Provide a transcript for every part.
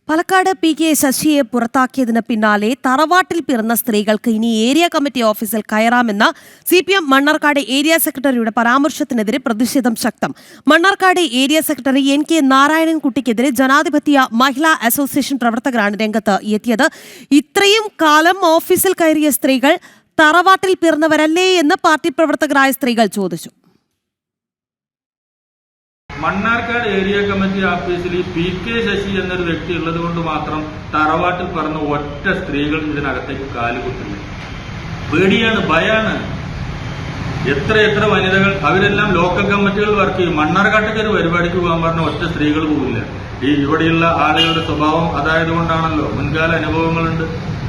Palakkad P K. ശശിയെ പുറത്താക്കിയതിന് പിന്നാലെ തറവാട്ടിൽ പിറന്ന സ്ത്രീകൾക്ക് ഇനി ഏരിയ കമ്മിറ്റി ഓഫീസിൽ കയറാമെന്ന CPM മണ്ണാർക്കാട് ഏരിയ സെക്രട്ടറിയുടെ പരാമർശത്തിനെതിരെ പ്രതിഷേധം ശക്തം. മണ്ണാർക്കാട് ഏരിയ സെക്രട്ടറി NK നാരായണൻകുട്ടിക്കെതിരെ ജനാധിപത്യ മഹിളാ അസോസിയേഷൻ പ്രവർത്തകരാണ് രംഗത്ത് എത്തിയത്. ഇത്രയും കാലം ഓഫീസിൽ കയറിയ സ്ത്രീകൾ തറവാട്ടിൽ പിറന്നവരല്ലേ എന്ന് പാർട്ടി പ്രവർത്തകരായ സ്ത്രീകൾ ചോദിച്ചു. മണ്ണാർക്കാട് ഏരിയ കമ്മിറ്റി ഓഫീസിൽ PK ശശി എന്നൊരു വ്യക്തി ഉള്ളത് കൊണ്ട് മാത്രം തറവാട്ടിൽ പറഞ്ഞ ഒറ്റ സ്ത്രീകൾ ഇതിനകത്തേക്ക് കാലുകുത്തില്ല. പേടിയാണ്, ഭയാണ്. എത്ര വനിതകൾ, അവരെല്ലാം ലോക്കൽ കമ്മിറ്റികൾ വർക്ക് ചെയ്യും. മണ്ണാർക്കാട്ടേക്ക് ഒരു പരിപാടിക്ക് പോകാൻ പറഞ്ഞ ഒറ്റ സ്ത്രീകൾ പോകില്ല. ഇവിടെയുള്ള ആളുകളുടെ സ്വഭാവം അതായത് കൊണ്ടാണല്ലോ, മുൻകാല അനുഭവങ്ങളുണ്ട്.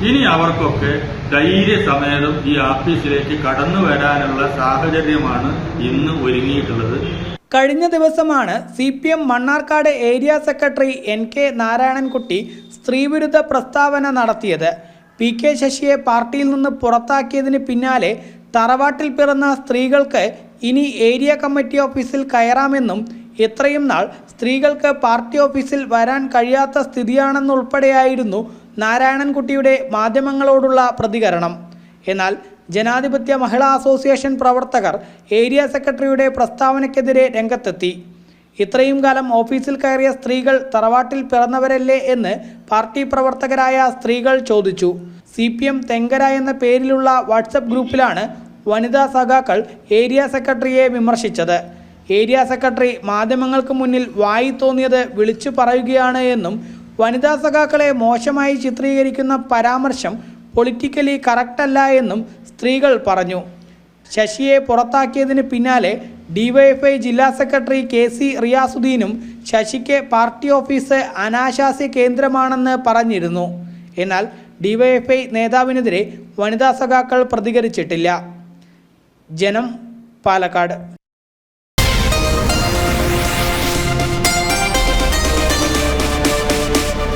ഇനി അവർക്കൊക്കെ ധൈര്യസമേതം ഈ ഓഫീസിലേക്ക് കടന്നു വരാനുള്ള സാഹചര്യമാണ് ഇന്ന് ഒരുങ്ങിയിട്ടുള്ളത്. കഴിഞ്ഞ ദിവസമാണ് CPM Mannarkkad area secretary NK Narayanankutty സ്ത്രീവിരുദ്ധ പ്രസ്താവന നടത്തിയത്. PK ശശിയെ പാർട്ടിയിൽ നിന്ന് പുറത്താക്കിയതിന് പിന്നാലെ തറവാട്ടിൽ പിറന്ന സ്ത്രീകൾക്ക് ഇനി ഏരിയ കമ്മിറ്റി ഓഫീസിൽ കയറാമെന്നും ഇത്രയും നാൾ സ്ത്രീകൾക്ക് പാർട്ടി ഓഫീസിൽ വരാൻ കഴിയാത്ത സ്ഥിതിയാണെന്നുൾപ്പെടെയായിരുന്നു നാരായണൻകുട്ടിയുടെ മാധ്യമങ്ങളോടുള്ള പ്രതികരണം. എന്നാൽ ജനാധിപത്യ മഹിളാ അസോസിയേഷൻ പ്രവർത്തകർ ഏരിയ സെക്രട്ടറിയുടെ പ്രസ്താവനയ്ക്കെതിരെ രംഗത്തെത്തി. ഇത്രയും കാലം ഓഫീസിൽ കയറിയ സ്ത്രീകൾ തറവാട്ടിൽ പിറന്നവരല്ലേ എന്ന് പാർട്ടി പ്രവർത്തകരായ സ്ത്രീകൾ ചോദിച്ചു. CPM തെങ്കര എന്ന പേരിലുള്ള വാട്സപ്പ് ഗ്രൂപ്പിലാണ് വനിതാ സഖാക്കൾ ഏരിയ സെക്രട്ടറിയെ വിമർശിച്ചത്. ഏരിയ സെക്രട്ടറി മാധ്യമങ്ങൾക്ക് മുന്നിൽ വായി തോന്നിയത് വിളിച്ചു പറയുകയാണ് എന്നും വനിതാ സഖാക്കളെ മോശമായി ചിത്രീകരിക്കുന്ന പരാമർശം പൊളിറ്റിക്കലി കറക്റ്റല്ല എന്നും സ്ത്രീകൾ പറഞ്ഞു. ശശിയെ പുറത്താക്കിയതിന് പിന്നാലെ DYFI ജില്ലാ സെക്രട്ടറി KC റിയാസുദ്ദീനും ശശിക്ക് പാർട്ടി ഓഫീസ് അനാശാസ്യ കേന്ദ്രമാണെന്ന് പറഞ്ഞിരുന്നു. എന്നാൽ DYFI നേതാവിനെതിരെ വനിതാ സഖാക്കൾ പ്രതികരിച്ചിട്ടില്ല. ജനം, പാലക്കാട്.